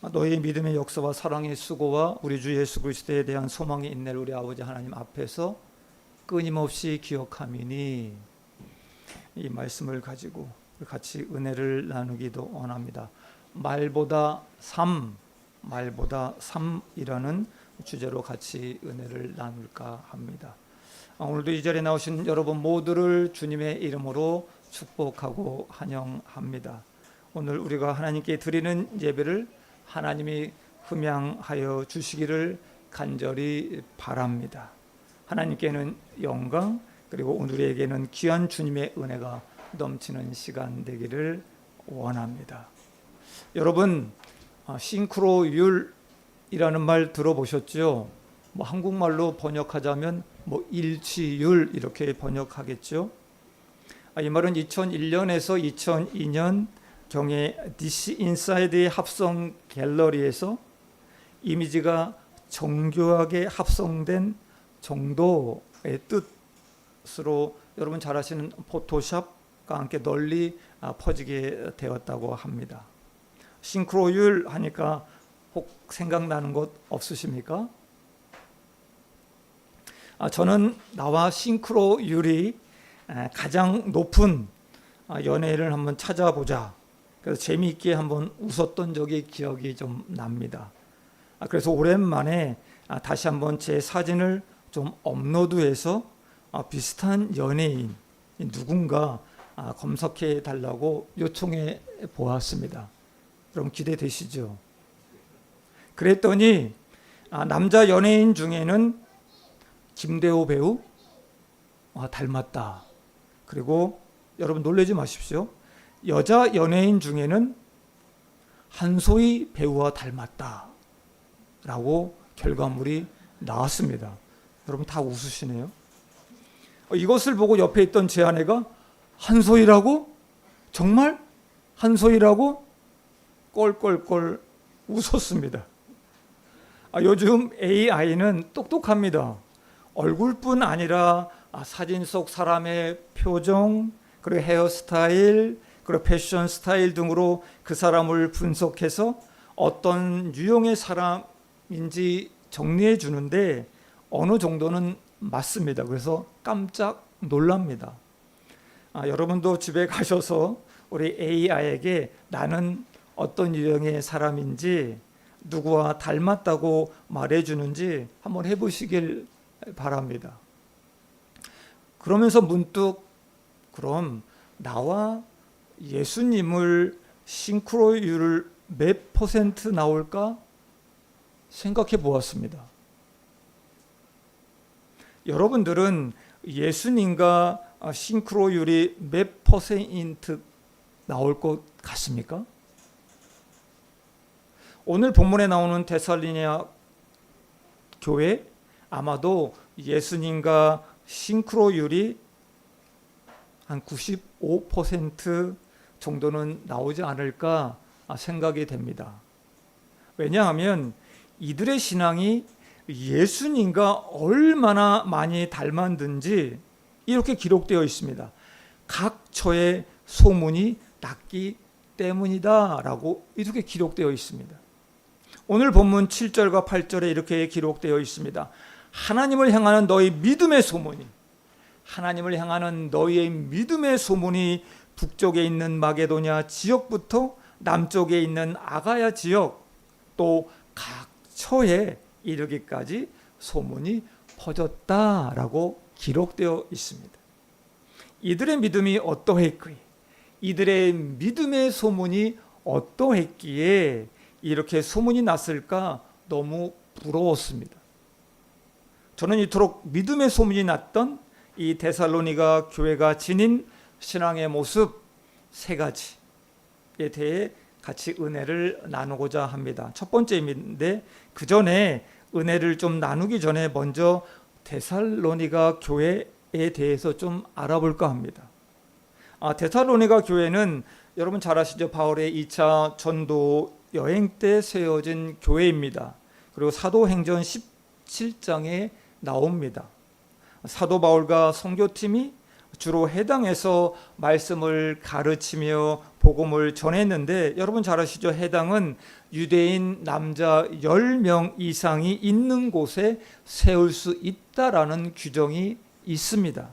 너희 믿음의 역사와 사랑의 수고와 우리 주 예수 그리스도에 대한 소망의 인내를 우리 아버지 하나님 앞에서 끊임없이 기억하미니, 이 말씀을 가지고 같이 은혜를 나누기도 원합니다. 말보다 삶이라는 주제로 같이 은혜를 나눌까 합니다. 오늘도 이 자리에 나오신 여러분 모두를 주님의 이름으로 축복하고 환영합니다. 오늘 우리가 하나님께 드리는 예배를 하나님이 흠양하여 주시기를 간절히 바랍니다. 하나님께는 영광, 그리고 우리에게는 귀한 주님의 은혜가 넘치는 시간 되기를 원합니다. 여러분, 싱크로율이라는 말 들어보셨죠? 한국말로 번역하자면 일치율 이렇게 번역하겠죠. 이 말은 2001년에서 2002년 경에 DC 인사이드의 합성 갤러리에서 이미지가 정교하게 합성된 정도의 뜻으로 여러분 잘 아시는 포토샵과 함께 널리 퍼지게 되었다고 합니다. 싱크로율 하니까 혹 생각나는 것 없으십니까? 저는 나와 싱크로율이 가장 높은 연예인을 한번 찾아보자, 그래서 재미있게 한번 웃었던 적이 기억이 좀 납니다. 그래서 오랜만에 다시 한번 제 사진을 좀 업로드해서 비슷한 연예인 누군가 검색해 달라고 요청해 보았습니다. 여러분 기대되시죠? 그랬더니 남자 연예인 중에는 김대호 배우 닮았다. 그리고 여러분 놀라지 마십시오. 여자 연예인 중에는 한소희 배우와 닮았다 라고 결과물이 나왔습니다. 여러분 다 웃으시네요. 이것을 보고 옆에 있던 제 아내가 한소희라고? 정말? 한소희라고? 껄껄껄 웃었습니다. 요즘 AI는 똑똑합니다. 얼굴뿐 아니라 사진 속 사람의 표정, 그리고 헤어스타일, 그리고 패션 스타일 등으로 그 사람을 분석해서 어떤 유형의 사람인지 정리해 주는데 어느 정도는 맞습니다. 그래서 깜짝 놀랍니다. 여러분도 집에 가셔서 우리 AI에게 나는 어떤 유형의 사람인지 누구와 닮았다고 말해주는지 한번 해보시길 바랍니다. 그러면서 문득 그럼 나와 예수님을 싱크로율을 몇 퍼센트 나올까 생각해 보았습니다. 여러분들은 예수님과 싱크로율이 몇 퍼센트 나올 것 같습니까? 오늘 본문에 나오는 데살로니가 교회 아마도 예수님과 싱크로율이 한 95% 정도는 나오지 않을까 생각이 됩니다. 왜냐하면 이들의 신앙이 예수님과 얼마나 많이 닮았는지 이렇게 기록되어 있습니다. 각처에 소문이 났기 때문이다 라고 이렇게 기록되어 있습니다. 오늘 본문 7절과 8절에 이렇게 기록되어 있습니다. 하나님을 향하는 너희 믿음의 소문이, 하나님을 향하는 너희의 믿음의 소문이 북쪽에 있는 마게도냐 지역부터 남쪽에 있는 아가야 지역 또 각처에 이르기까지 소문이 퍼졌다라고 기록되어 있습니다. 이들의 믿음이 어떠했기에, 이들의 믿음의 소문이 어떠했기에 이렇게 소문이 났을까 너무 부러웠습니다. 저는 이토록 믿음의 소문이 났던 이 데살로니가 교회가 지닌 신앙의 모습 세 가지에 대해 같이 은혜를 나누고자 합니다. 첫 번째인데 그 전에 은혜를 좀 나누기 전에 먼저 데살로니가 교회에 대해서 좀 알아볼까 합니다. 데살로니가 교회는 여러분 잘 아시죠? 바울의 2차 전도 여행 때 세워진 교회입니다. 그리고 사도행전 17장에 나옵니다. 사도 바울과 선교팀이 주로 해당에서 말씀을 가르치며 복음을 전했는데, 여러분 잘 아시죠? 해당은 유대인 남자 10명 이상이 있는 곳에 세울 수 있다라는 규정이 있습니다.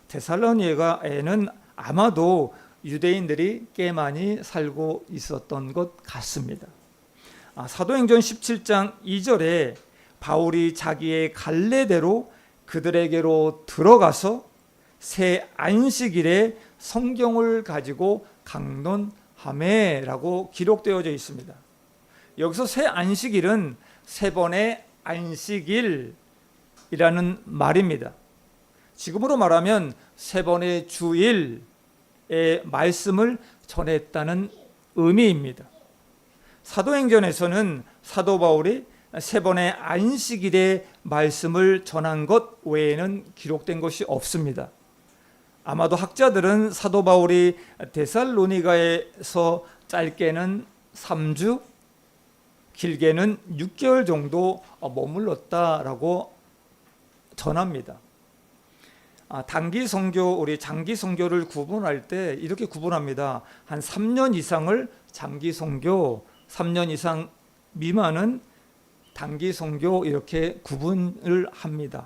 데살로니가에는 아마도 유대인들이 꽤 많이 살고 있었던 것 같습니다. 사도행전 17장 2절에 바울이 자기의 갈래대로 그들에게로 들어가서 새 안식일에 성경을 가지고 강론하매라고 기록되어져 있습니다. 여기서 새 안식일은 세 번의 안식일이라는 말입니다. 지금으로 말하면 세 번의 주일의 말씀을 전했다는 의미입니다. 사도행전에서는 사도 바울이 세 번의 안식일의 말씀을 전한 것 외에는 기록된 것이 없습니다. 아마도 학자들은 사도 바울이 데살로니가에서 짧게는 3주, 길게는 6개월 정도 머물렀다라고 전합니다. 단기 선교, 우리 장기 선교를 구분할 때 이렇게 구분합니다. 한 3년 이상을 장기 선교, 3년 이상 미만은 단기 선교, 이렇게 구분을 합니다.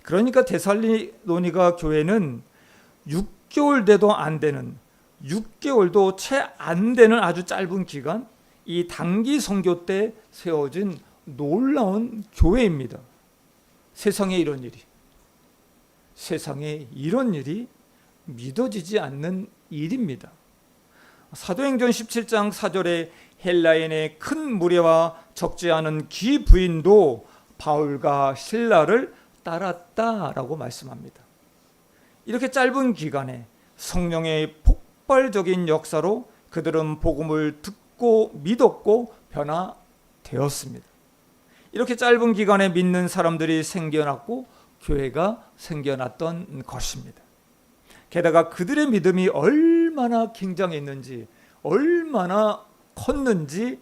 그러니까 데살로니가 교회는 6개월 돼도 안 되는, 6개월도 채 안 되는 아주 짧은 기간, 이 단기 선교 때 세워진 놀라운 교회입니다. 세상에 이런 일이 믿어지지 않는 일입니다. 사도행전 17장 4절에 헬라인의 큰 무리와 적지 않은 기부인도 바울과 실라를 따랐다라고 말씀합니다. 이렇게 짧은 기간에 성령의 폭발적인 역사로 그들은 복음을 듣고 믿었고 변화되었습니다. 이렇게 짧은 기간에 믿는 사람들이 생겨났고 교회가 생겨났던 것입니다. 게다가 그들의 믿음이 얼마나 굉장했는지, 얼마나 컸는지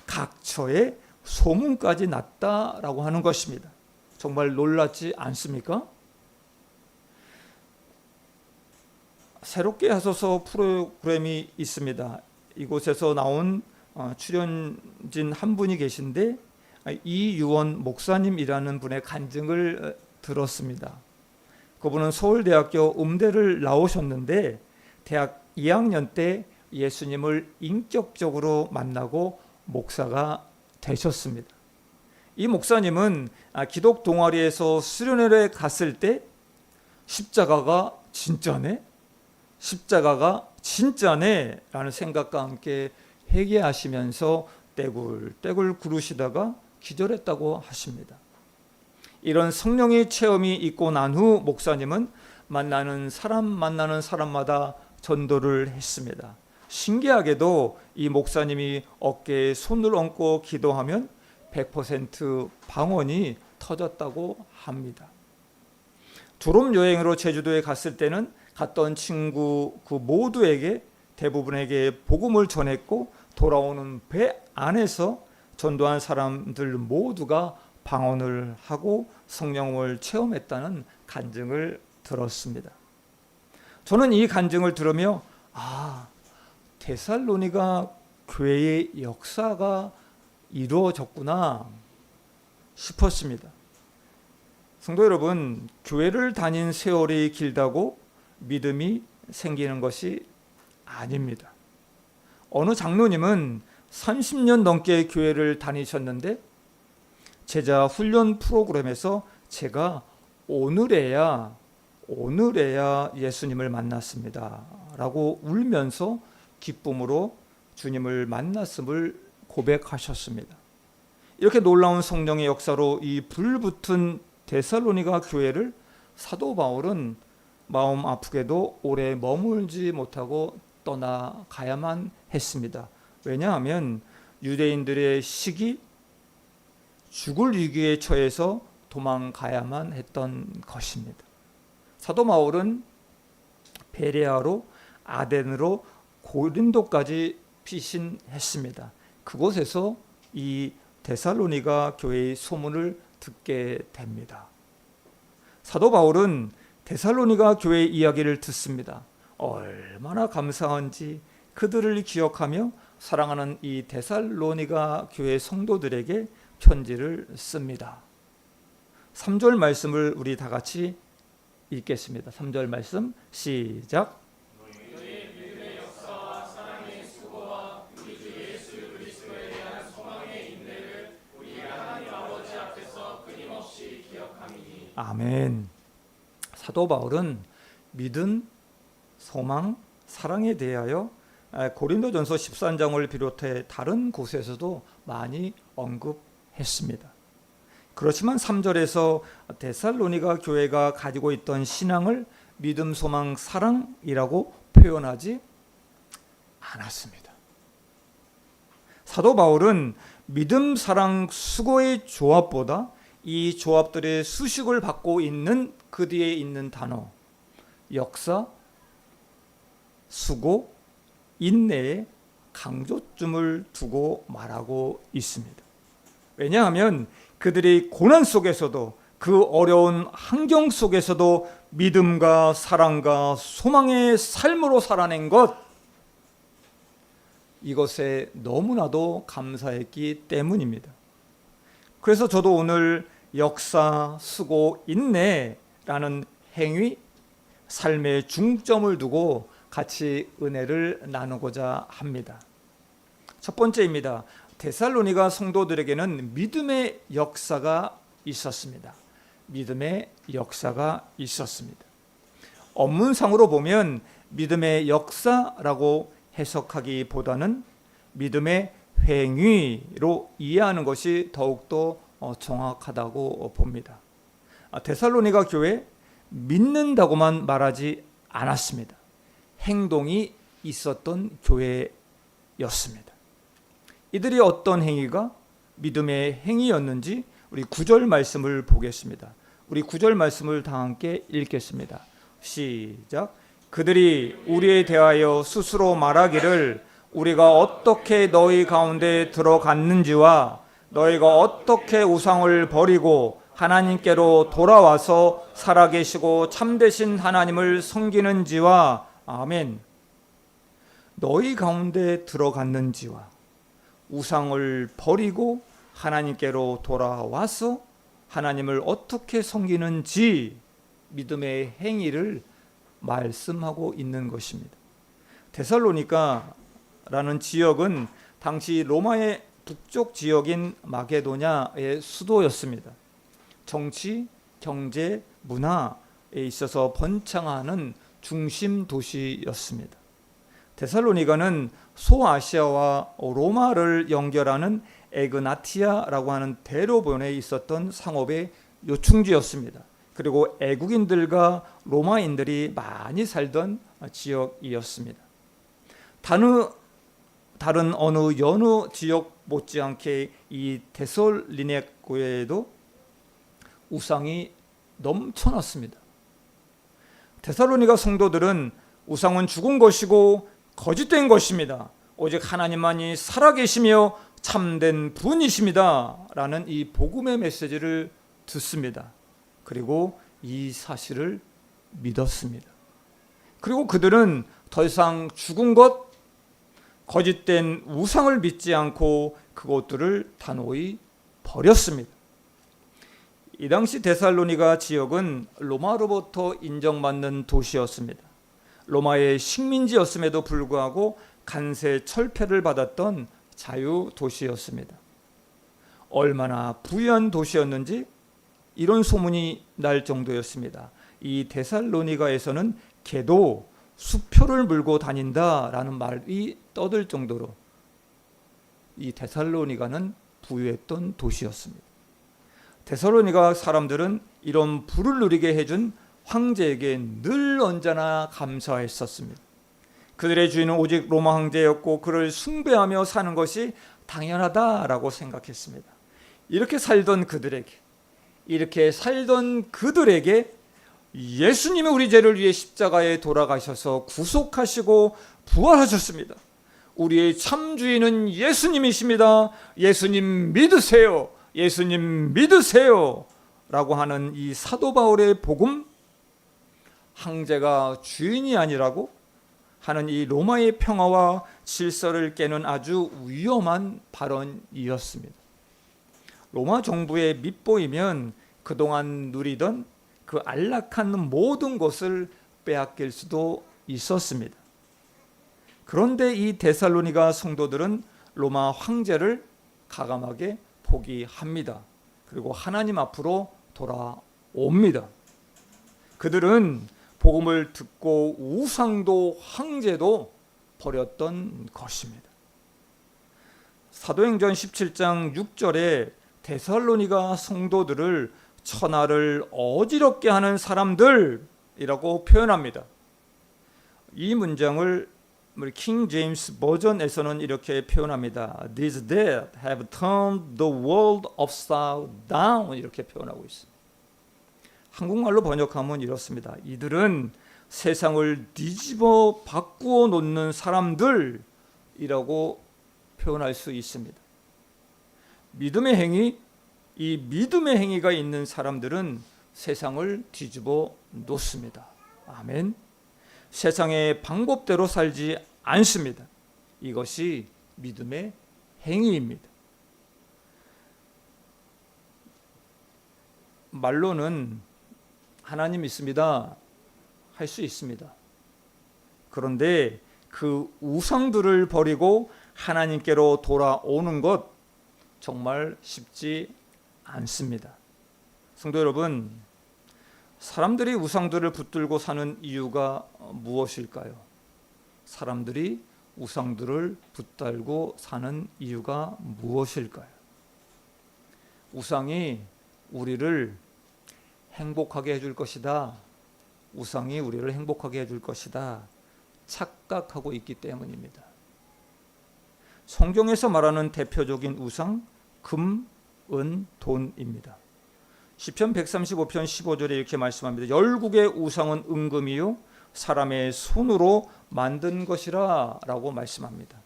각처에 소문까지 났다라고 하는 것입니다. 정말 놀랍지 않습니까? 새롭게 하소서 프로그램이 있습니다. 이곳에서 나온 출연진 한 분이 계신데, 이유원 목사님이라는 분의 간증을 들었습니다. 그분은 서울대학교 음대를 나오셨는데 대학 2학년 때 예수님을 인격적으로 만나고 목사가 되셨습니다. 이 목사님은 기독 동아리에서 수련회에 갔을 때 십자가가 진짜네? 십자가가 진짜네? 라는 생각과 함께 회개하시면서 떼굴떼굴 구르시다가 기절했다고 하십니다. 이런 성령의 체험이 있고 난 후 목사님은 만나는 사람마다 전도를 했습니다. 신기하게도 이 목사님이 어깨에 손을 얹고 기도하면 100% 방언이 터졌다고 합니다. 졸업 여행으로 제주도에 갔을 때는 갔던 친구 그 모두에게, 대부분에게 복음을 전했고 돌아오는 배 안에서 전도한 사람들 모두가 방언을 하고 성령을 체험했다는 간증을 들었습니다. 저는 이 간증을 들으며 데살로니가 교회의 역사가 이루어졌구나 싶었습니다. 성도 여러분, 교회를 다닌 세월이 길다고 믿음이 생기는 것이 아닙니다. 어느 장로님은 30년 넘게 교회를 다니셨는데 제자 훈련 프로그램에서 제가 오늘에야 예수님을 만났습니다 라고 울면서 기쁨으로 주님을 만났음을 고백하셨습니다. 이렇게 놀라운 성령의 역사로 이 불붙은 데살로니가 교회를 사도 바울은 마음 아프게도 오래 머물지 못하고 떠나가야만 했습니다. 왜냐하면 유대인들의 시기, 죽을 위기에 처해서 도망가야만 했던 것입니다. 사도 바울은 베레아로, 아덴으로, 고린도까지 피신했습니다. 그곳에서 이 데살로니가 교회의 소문을 듣게 됩니다. 사도 바울은 데살로니가 교회 이야기를 듣습니다. 얼마나 감사한지 그들을 기억하며 사랑하는 이 데살로니가 교회 성도들에게 편지를 씁니다. 3절 말씀을 우리 다 같이 읽겠습니다. 3절 말씀 시작. 아멘. 사도 바울은 믿음, 소망, 사랑에 대하여 고린도전서 13장을 비롯해 다른 곳에서도 많이 언급했습니다. 그렇지만 3절에서 데살로니가 교회가 가지고 있던 신앙을 믿음, 소망, 사랑이라고 표현하지 않았습니다. 사도 바울은 믿음, 사랑, 수고의 조합보다 이 조합들의 수식을 받고 있는 그 뒤에 있는 단어 역사, 수고, 인내에 강조점을 두고 말하고 있습니다. 왜냐하면 그들이 고난 속에서도 그 어려운 환경 속에서도 믿음과 사랑과 소망의 삶으로 살아낸 것, 이것에 너무나도 감사했기 때문입니다. 그래서 저도 오늘 역사, 수고, 인내라는 행위, 삶의 중점을 두고 같이 은혜를 나누고자 합니다. 첫 번째입니다. 데살로니가 성도들에게는 믿음의 역사가 있었습니다. 믿음의 역사가 있었습니다. 언문상으로 보면 믿음의 역사라고 해석하기보다는 믿음의 행위로 이해하는 것이 더욱더 정확하다고 봅니다. 데살로니가 교회 믿는다고만 말하지 않았습니다. 행동이 있었던 교회였습니다. 이들이 어떤 행위가 믿음의 행위였는지 우리 9절 말씀을 보겠습니다. 우리 9절 말씀을 다 함께 읽겠습니다. 시작. 그들이 우리에 대하여 스스로 말하기를 우리가 어떻게 너희 가운데 들어갔는지와 너희가 어떻게 우상을 버리고 하나님께로 돌아와서 살아계시고 참되신 하나님을 섬기는지와 아멘. 너희 가운데 들어갔는지와 우상을 버리고 하나님께로 돌아와서 하나님을 어떻게 섬기는지 믿음의 행위를 말씀하고 있는 것입니다. 데살로니가라는 지역은 당시 로마의 북쪽 지역인 마게도냐의 수도였습니다. 정치, 경제, 문화에 있어서 번창하는 중심 도시였습니다. 데살로니가는 소아시아와 로마를 연결하는 에그나티아라고 하는 대로변에 있었던 상업의 요충지였습니다. 그리고 애국인들과 로마인들이 많이 살던 지역이었습니다. 다른 어느 지역 못지않게 이 데살로니가에도 우상이 넘쳐났습니다. 데살로니가 성도들은 우상은 죽은 것이고 거짓된 것입니다. 오직 하나님만이 살아계시며 참된 분이십니다. 라는 이 복음의 메시지를 듣습니다. 그리고 이 사실을 믿었습니다. 그리고 그들은 더 이상 죽은 것, 거짓된 우상을 믿지 않고 그것들을 단호히 버렸습니다. 이 당시 데살로니가 지역은 로마로부터 인정받는 도시였습니다. 로마의 식민지였음에도 불구하고 간세 철폐를 받았던 자유 도시였습니다. 얼마나 부유한 도시였는지 이런 소문이 날 정도였습니다. 이 데살로니가에서는 개도 수표를 물고 다닌다라는 말이 떠들 정도로 이 데살로니가는 부유했던 도시였습니다. 데살로니가 사람들은 이런 부를 누리게 해준 황제에게 늘 언제나 감사했었습니다. 그들의 주인은 오직 로마 황제였고 그를 숭배하며 사는 것이 당연하다라고 생각했습니다. 이렇게 살던 그들에게 예수님이 우리 죄를 위해 십자가에 돌아가셔서 구속하시고 부활하셨습니다. 우리의 참 주인은 예수님이십니다. 예수님 믿으세요. 예수님 믿으세요. 라고 하는 이 사도 바울의 복음, 황제가 주인이 아니라고 하는 이 로마의 평화와 질서를 깨는 아주 위험한 발언이었습니다. 로마 정부에 밑보이면 그동안 누리던 그 안락한 모든 것을 빼앗길 수도 있었습니다. 그런데 이 데살로니가 성도들은 로마 황제를 가감하게 포기합니다. 그리고 하나님 앞으로 돌아옵니다. 그들은 복음을 듣고 우상도 황제도 버렸던 것입니다. 사도행전 17장 6절에 데살로니가 성도들을 천하를 어지럽게 하는 사람들이라고 표현합니다. 이 문장을 킹 제임스 버전에서는 이렇게 표현합니다. These dead have turned the world upside down, 이렇게 표현하고 있습니다. 한국말로 번역하면 이렇습니다. 이들은 세상을 뒤집어 바꾸어 놓는 사람들이라고 표현할 수 있습니다. 믿음의 행위, 이 믿음의 행위가 있는 사람들은 세상을 뒤집어 놓습니다. 아멘. 세상의 방법대로 살지 않습니다. 이것이 믿음의 행위입니다. 말로는 하나님 믿습니다 할 수 있습니다. 그런데 그 우상들을 버리고 하나님께로 돌아오는 것 정말 쉽지 않습니다. 성도 여러분, 사람들이 우상들을 붙들고 사는 이유가 무엇일까요? 사람들이 우상들을 붙들고 사는 이유가 무엇일까요? 우상이 우리를 행복하게 해줄 것이다. 우상이 우리를 행복하게 해줄 것이다. 착각하고 있기 때문입니다. 성경에서 말하는 대표적인 우상, 금, 은, 돈입니다. 시편 135편 15절에 이렇게 말씀합니다. 열국의 우상은 은금이요 사람의 손으로 만든 것이라 라고 말씀합니다.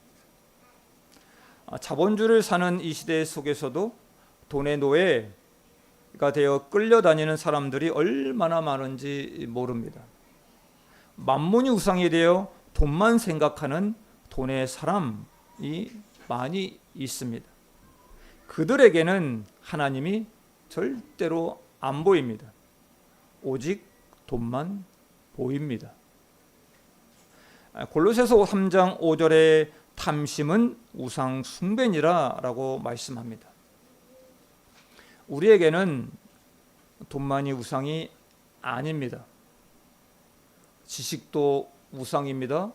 자본주의를 사는 이 시대 속에서도 돈의 노예가 되어 끌려다니는 사람들이 얼마나 많은지 모릅니다. 만문이 우상이 되어 돈만 생각하는 돈의 사람이 많이 있습니다. 그들에게는 하나님이 절대로 안 보입니다. 오직 돈만 보입니다. 골로새서 3장 5절에 탐심은 우상 숭배니라 라고 말씀합니다. 우리에게는 돈만이 우상이 아닙니다. 지식도 우상입니다.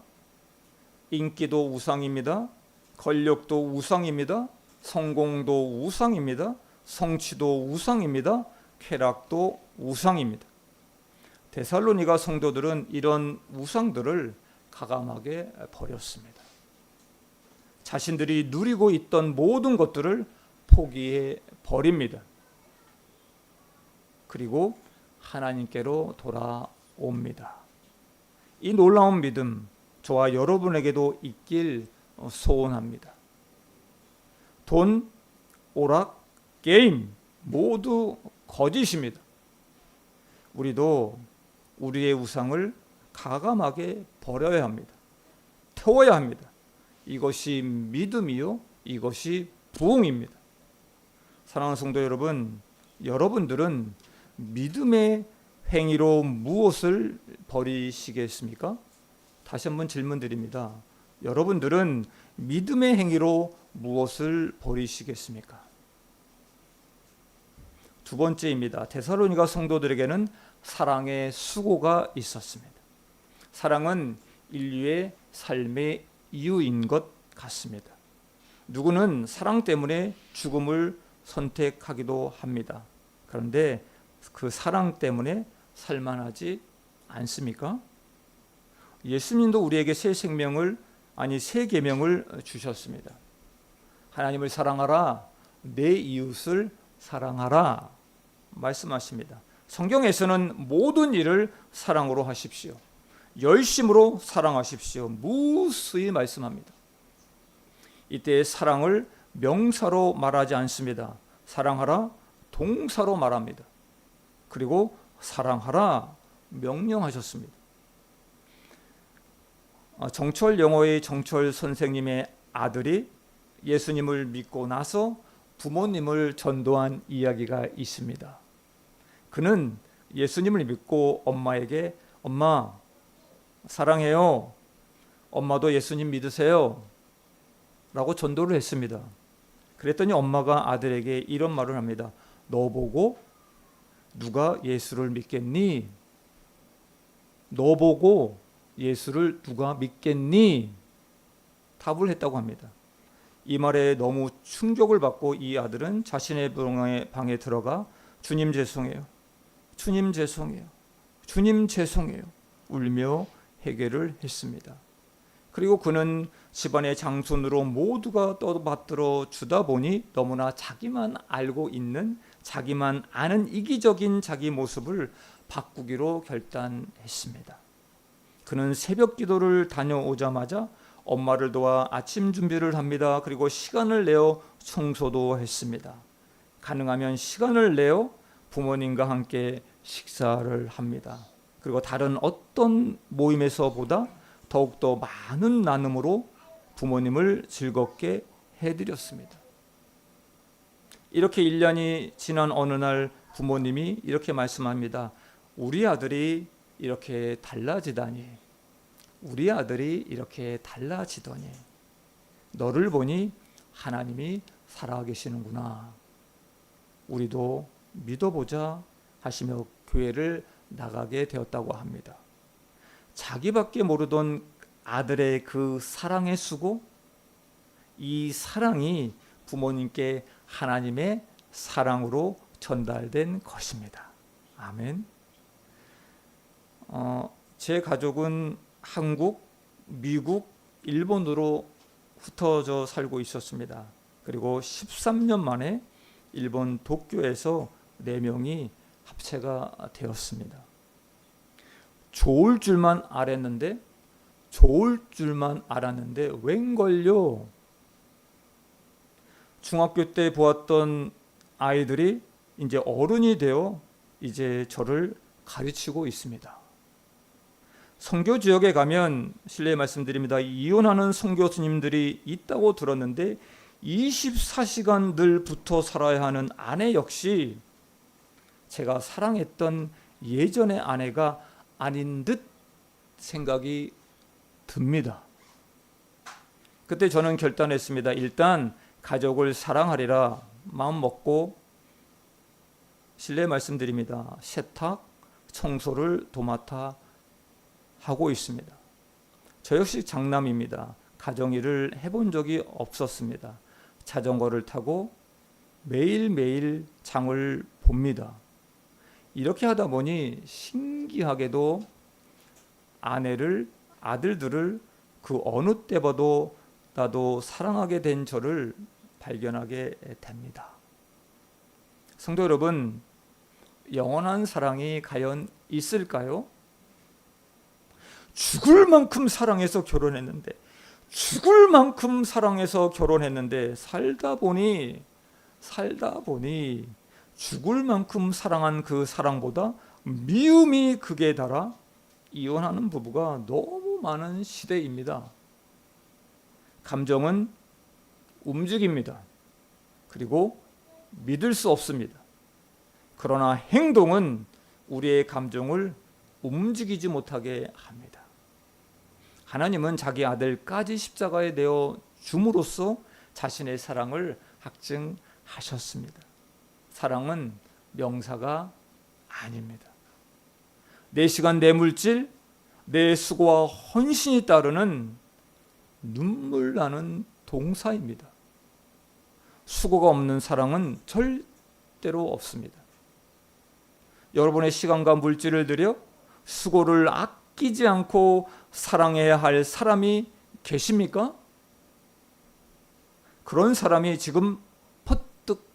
인기도 우상입니다. 권력도 우상입니다. 성공도 우상입니다. 성취도 우상입니다. 쾌락도 우상입니다. 데살로니가 성도들은 이런 우상들을 가감하게 버렸습니다. 자신들이 누리고 있던 모든 것들을 포기해 버립니다. 그리고 하나님께로 돌아옵니다. 이 놀라운 믿음, 저와 여러분에게도 있길 소원합니다. 돈, 오락, 게임 모두 거짓입니다. 우리도 우리의 우상을 가감하게 버려야 합니다. 태워야 합니다. 이것이 믿음이요, 이것이 부흥입니다. 사랑하는 성도 여러분, 여러분들은 믿음의 행위로 무엇을 버리시겠습니까? 다시 한번 질문 드립니다. 여러분들은 믿음의 행위로 무엇을 버리시겠습니까? 두 번째입니다. 데살로니가 성도들에게는 사랑의 수고가 있었습니다. 사랑은 인류의 삶의 이유인 것 같습니다. 누구는 사랑 때문에 죽음을 선택하기도 합니다. 그런데 그 사랑 때문에 살만하지 않습니까? 예수님도 우리에게 새 계명을 주셨습니다. 하나님을 사랑하라, 내 이웃을 사랑하라 말씀하십니다. 성경에서는 모든 일을 사랑으로 하십시오. 열심으로 사랑하십시오. 무수히 말씀합니다. 이때 사랑을 명사로 말하지 않습니다. 사랑하라 동사로 말합니다. 그리고 사랑하라 명령하셨습니다. 정철 영어의 정철 선생님의 아들이 예수님을 믿고 나서 부모님을 전도한 이야기가 있습니다. 그는 예수님을 믿고 엄마에게 엄마 사랑해요. 엄마도 예수님 믿으세요. 라고 전도를 했습니다. 그랬더니 엄마가 아들에게 이런 말을 합니다. 너 보고 누가 예수를 믿겠니? 너 보고 예수를 누가 믿겠니? 답을 했다고 합니다. 이 말에 너무 충격을 받고 이 아들은 자신의 방에 들어가 주님 죄송해요. 주님 죄송해요. 주님 죄송해요. 울며 회개를 했습니다. 그리고 그는 집안의 장손으로 모두가 떠받들어 주다 보니 너무나 자기만 알고 있는, 자기만 아는 이기적인 자기 모습을 바꾸기로 결단했습니다. 그는 새벽 기도를 다녀오자마자 엄마를 도와 아침 준비를 합니다. 그리고 시간을 내어 청소도 했습니다. 가능하면 시간을 내어 부모님과 함께 식사를 합니다. 그리고 다른 어떤 모임에서보다 더욱더 많은 나눔으로 부모님을 즐겁게 해드렸습니다. 이렇게 1년이 지난 어느 날 부모님이 이렇게 말씀합니다. 우리 아들이 이렇게 달라지다니, 우리 아들이 이렇게 달라지더니 너를 보니 하나님이 살아계시는구나. 우리도 믿어보자 하시며 교회를 나가게 되었다고 합니다. 자기밖에 모르던 아들의 그 사랑의 수고, 이 사랑이 부모님께 하나님의 사랑으로 전달된 것입니다. 아멘. 제 가족은 한국, 미국, 일본으로 흩어져 살고 있었습니다. 그리고 13년 만에 일본 도쿄에서 4명이 합체가 되었습니다. 좋을 줄만 알았는데 웬걸요? 중학교 때 보았던 아이들이 이제 어른이 되어 이제 저를 가르치고 있습니다. 선교 지역에 가면 실례 말씀드립니다. 이혼하는 선교수님들이 있다고 들었는데 24시간 늘 붙어 살아야 하는 아내 역시 제가 사랑했던 예전의 아내가 아닌 듯 생각이 듭니다. 그때 저는 결단했습니다. 일단 가족을 사랑하리라 마음 먹고 실례 말씀드립니다. 세탁, 청소를 도맡아 하고 있습니다. 저 역시 장남입니다. 가정일을 해본 적이 없었습니다. 자전거를 타고 매일매일 장을 봅니다. 이렇게 하다 보니 신기하게도 아들들을 그 어느 때보다 나도 사랑하게 된 저를 발견하게 됩니다. 성도 여러분, 영원한 사랑이 과연 있을까요? 죽을 만큼 사랑해서 결혼했는데 살다 보니 죽을 만큼 사랑한 그 사랑보다 미움이 극에 달아 이혼하는 부부가 너무 많은 시대입니다. 감정은 움직입니다. 그리고 믿을 수 없습니다. 그러나 행동은 우리의 감정을 움직이지 못하게 합니다. 하나님은 자기 아들까지 십자가에 내어 줌으로써 자신의 사랑을 확증하셨습니다. 사랑은 명사가 아닙니다. 내 시간, 내 물질, 내 수고와 헌신이 따르는 눈물 나는 동사입니다. 수고가 없는 사랑은 절대로 없습니다. 여러분의 시간과 물질을 들여 수고를 아끼지 않고 사랑해야 할 사람이 계십니까? 그런 사람이 지금 퍼뜩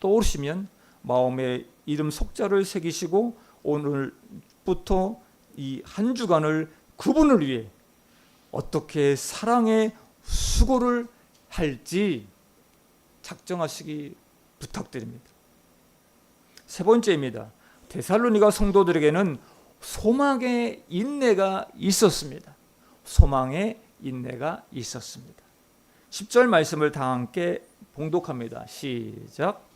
떠오르시면 마음에 이름 속자를 새기시고 오늘부터 이 한 주간을 그분을 위해 어떻게 사랑의 수고를 할지 작정하시기 부탁드립니다. 세 번째입니다. 데살로니가 성도들에게는 소망의 인내가 있었습니다. 소망의 인내가 있었습니다. 10절 말씀을 다 함께 봉독합니다. 시작.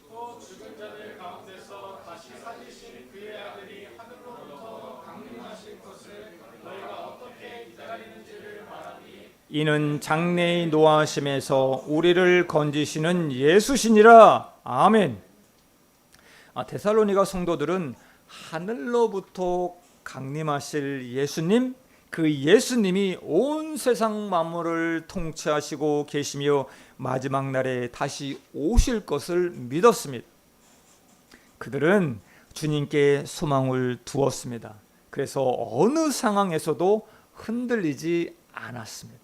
또 죽은 자들 가운데서 다시 살리신 그의 아들이 하늘로부터 강림하실 것을 너희가 어떻게 기다리는지를 말하니 이는 장래의 노하심에서 우리를 건지시는 예수시니라. 아멘. 데살로니가 성도들은 하늘로부터 강림하실 예수님, 그 예수님이 온 세상 만물을 통치하시고 계시며 마지막 날에 다시 오실 것을 믿었습니다. 그들은 주님께 소망을 두었습니다. 그래서 어느 상황에서도 흔들리지 않았습니다.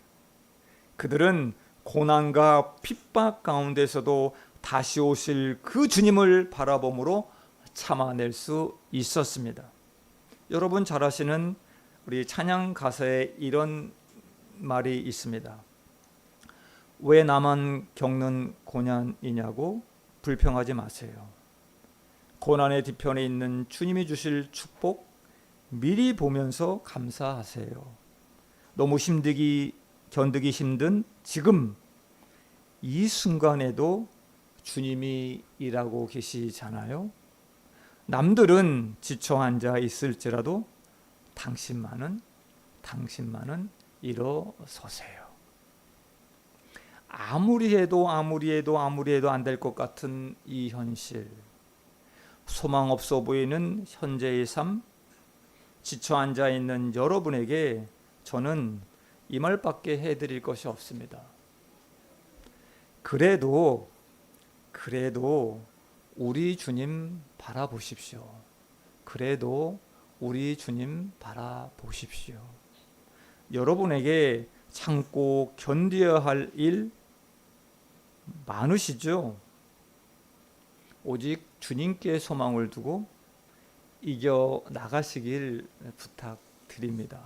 그들은 고난과 핍박 가운데서도 다시 오실 그 주님을 바라봄으로 참아낼 수 있었습니다. 여러분 잘 아시는 우리 찬양 가사에 이런 말이 있습니다. 왜 나만 겪는 고난이냐고 불평하지 마세요. 고난의 뒤편에 있는 주님이 주실 축복 미리 보면서 감사하세요. 너무 견디기 힘든 지금 이 순간에도 주님이 일하고 계시잖아요. 남들은 지쳐 앉아 있을지라도 당신만은 일어서세요. 아무리 해도 안 될 것 같은 이 현실, 소망 없어 보이는 현재의 삶, 지쳐 앉아 있는 여러분에게 저는 이 말밖에 해드릴 것이 없습니다. 그래도 우리 주님 바라보십시오. 우리 주님 바라보십시오. 여러분에게 참고 견뎌야 할 일 많으시죠? 오직 주님께 소망을 두고 이겨 나가시길 부탁드립니다.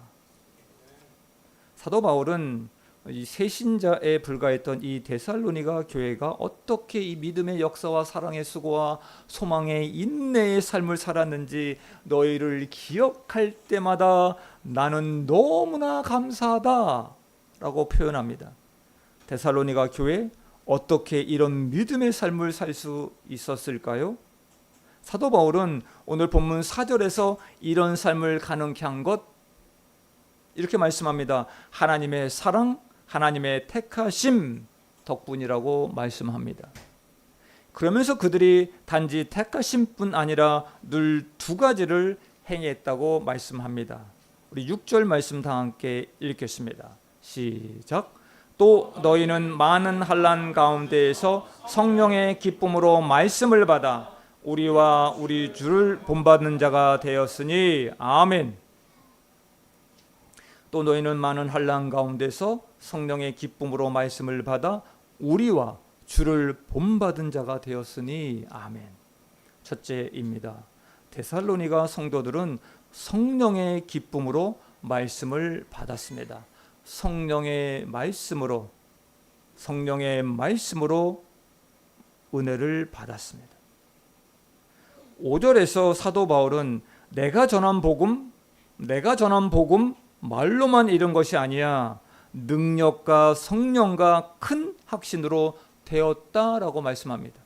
사도 바울은 이 새신자에 불과했던 이 데살로니가 교회가 어떻게 이 믿음의 역사와 사랑의 수고와 소망의 인내의 삶을 살았는지 너희를 기억할 때마다 나는 너무나 감사하다 라고 표현합니다. 데살로니가 교회 어떻게 이런 믿음의 삶을 살 수 있었을까요? 사도 바울은 오늘 본문 4절에서 이런 삶을 가능케 한 것 이렇게 말씀합니다. 하나님의 사랑, 하나님의 택하심 덕분이라고 말씀합니다. 그러면서 그들이 단지 택하심뿐 아니라 늘 두 가지를 행했다고 말씀합니다. 우리 6절 말씀 다 함께 읽겠습니다. 시작. 또 너희는 많은 환난 가운데에서 성령의 기쁨으로 말씀을 받아 우리와 우리 주를 본받는 자가 되었으니 아멘. 또 너희는 많은 환난 가운데서 성령의 기쁨으로 말씀을 받아 우리와 주를 본받은 자가 되었으니 아멘. 첫째입니다. 데살로니가 성도들은 성령의 기쁨으로 말씀을 받았습니다. 성령의 말씀으로 은혜를 받았습니다. 5절에서 사도 바울은 내가 전한 복음 말로만 이룬 것이 아니야 능력과 성령과 큰 확신으로 되었다라고 말씀합니다.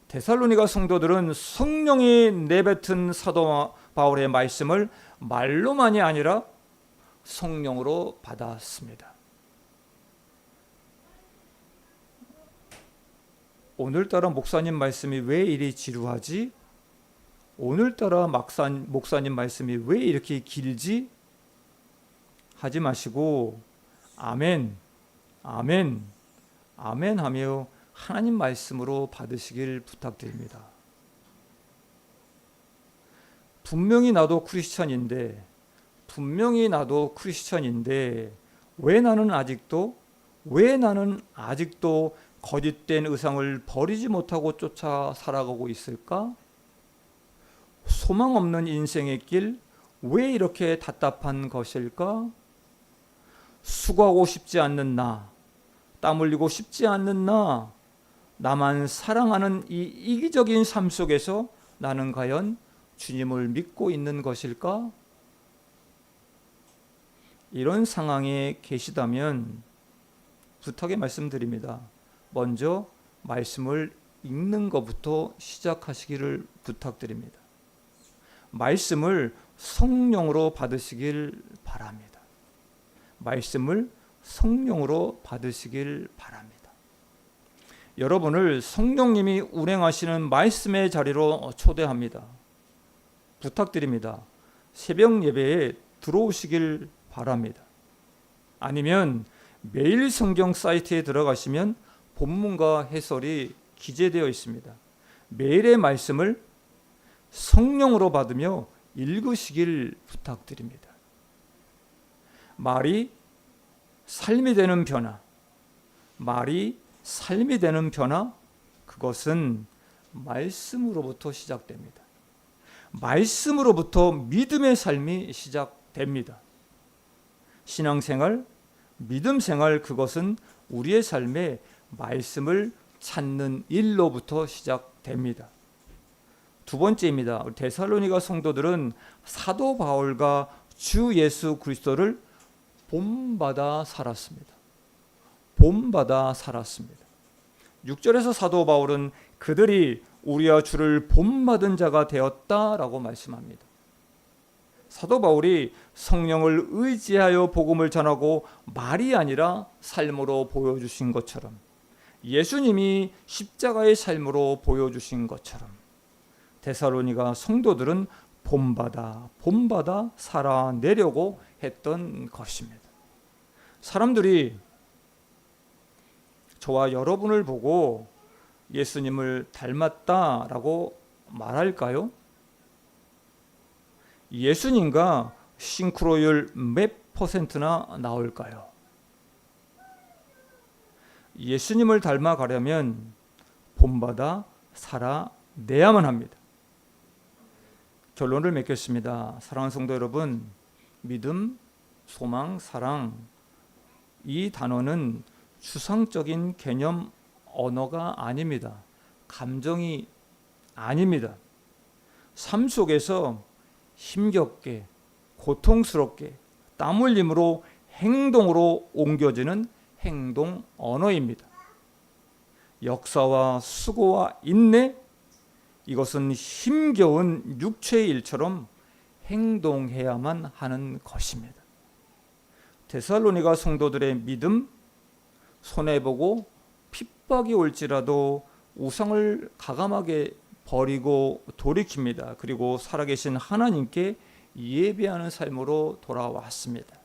데살로니가 성도들은 성령이 내뱉은 사도 바울의 말씀을 말로만이 아니라 성령으로 받았습니다. 오늘따라 목사님 말씀이 왜 이리 지루하지? 오늘따라 목사님 말씀이 왜 이렇게 길지? 하지 마시고 아멘 하며 하나님 말씀으로 받으시길 부탁드립니다. 분명히 나도 크리스천인데 왜 나는 아직도 거짓된 의상을 버리지 못하고 쫓아 살아가고 있을까? 소망 없는 인생의 길 왜 이렇게 답답한 것일까? 수고하고 싶지 않는 나, 땀 흘리고 싶지 않는 나만 사랑하는 이 이기적인 삶 속에서 나는 과연 주님을 믿고 있는 것일까? 이런 상황에 계시다면 부탁의 말씀드립니다. 먼저 말씀을 읽는 것부터 시작하시기를 부탁드립니다. 말씀을 성령으로 받으시길 바랍니다. 말씀을 성령으로 받으시길 바랍니다. 여러분을 성령님이 운행하시는 말씀의 자리로 초대합니다. 부탁드립니다. 새벽 예배에 들어오시길 바랍니다. 아니면 매일 성경 사이트에 들어가시면 본문과 해설이 기재되어 있습니다. 매일의 말씀을 성령으로 받으며 읽으시길 부탁드립니다. 말이 삶이 되는 변화, 말이 삶이 되는 변화, 그것은 말씀으로부터 시작됩니다. 말씀으로부터 믿음의 삶이 시작됩니다. 신앙생활, 믿음생활, 그것은 우리의 삶에 말씀을 찾는 일로부터 시작됩니다. 두 번째입니다. 우리 데살로니가 성도들은 사도 바울과 주 예수 그리스도를 본받아 살았습니다. 본받아 살았습니다. 6절에서 사도 바울은 그들이 우리와 주를 본받은 자가 되었다라고 말씀합니다. 사도 바울이 성령을 의지하여 복음을 전하고 말이 아니라 삶으로 보여주신 것처럼, 예수님이 십자가의 삶으로 보여주신 것처럼 데살로니가 성도들은 본받아 살아내려고 했던 것입니다. 사람들이 저와 여러분을 보고 예수님을 닮았다라고 말할까요? 예수님과 싱크로율 몇 %나 나올까요? 예수님을 닮아가려면 본받아 살아내야만 합니다. 결론을 맺겠습니다. 사랑하는 성도 여러분, 믿음, 소망, 사랑, 이 단어는 추상적인 개념 언어가 아닙니다. 감정이 아닙니다. 삶 속에서 힘겹게, 고통스럽게, 땀 흘림으로 행동으로 옮겨지는 행동 언어입니다. 역사와 수고와 인내, 이것은 힘겨운 육체의 일처럼 행동해야만 하는 것입니다. 데살로니가 성도들의 믿음, 손해보고 핍박이 올지라도 우상을 가감하게 버리고 돌이킵니다. 그리고 살아계신 하나님께 예배하는 삶으로 돌아왔습니다.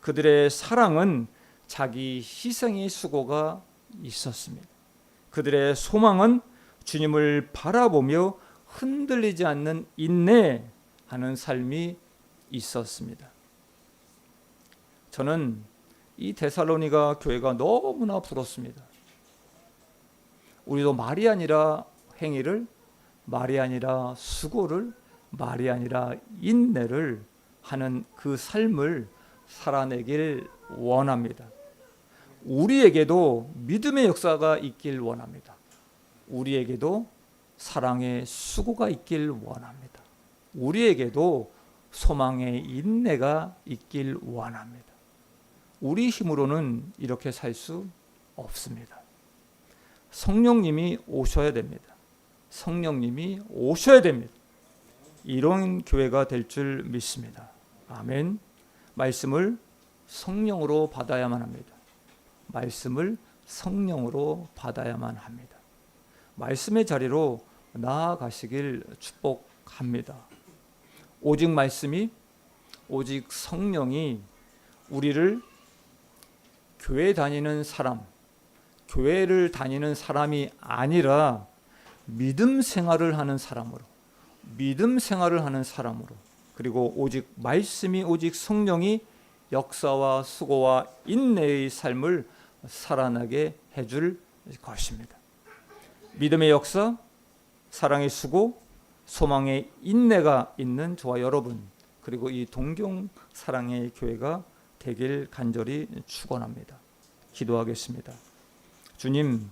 그들의 사랑은 자기 희생의 수고가 있었습니다. 그들의 소망은 주님을 바라보며 흔들리지 않는 인내하는 삶이 있었습니다. 저는 이 데살로니가 교회가 너무나 부럽습니다. 우리도 말이 아니라 행위를, 말이 아니라 수고를, 말이 아니라 인내를 하는 그 삶을 살아내길 원합니다. 우리에게도 믿음의 역사가 있길 원합니다. 우리에게도 사랑의 수고가 있길 원합니다. 우리에게도 소망의 인내가 있길 원합니다. 우리 힘으로는 이렇게 살 수 없습니다. 성령님이 오셔야 됩니다. 성령님이 오셔야 됩니다. 이런 교회가 될 줄 믿습니다. 아멘. 말씀을 성령으로 받아야만 합니다. 말씀을 성령으로 받아야만 합니다. 말씀의 자리로 나아가시길 축복합니다. 오직 말씀이, 오직 성령이 우리를 교회 다니는 사람, 교회를 다니는 사람이 아니라 믿음 생활을 하는 사람으로, 믿음 생활을 하는 사람으로, 그리고 오직 말씀이, 오직 성령이 역사와 수고와 인내의 삶을 살아나게 해줄 것입니다. 믿음의 역사, 사랑의 수고, 소망의 인내가 있는 저와 여러분, 그리고 이 동경 사랑의 교회가 되길 간절히 축원합니다. 기도하겠습니다. 주님,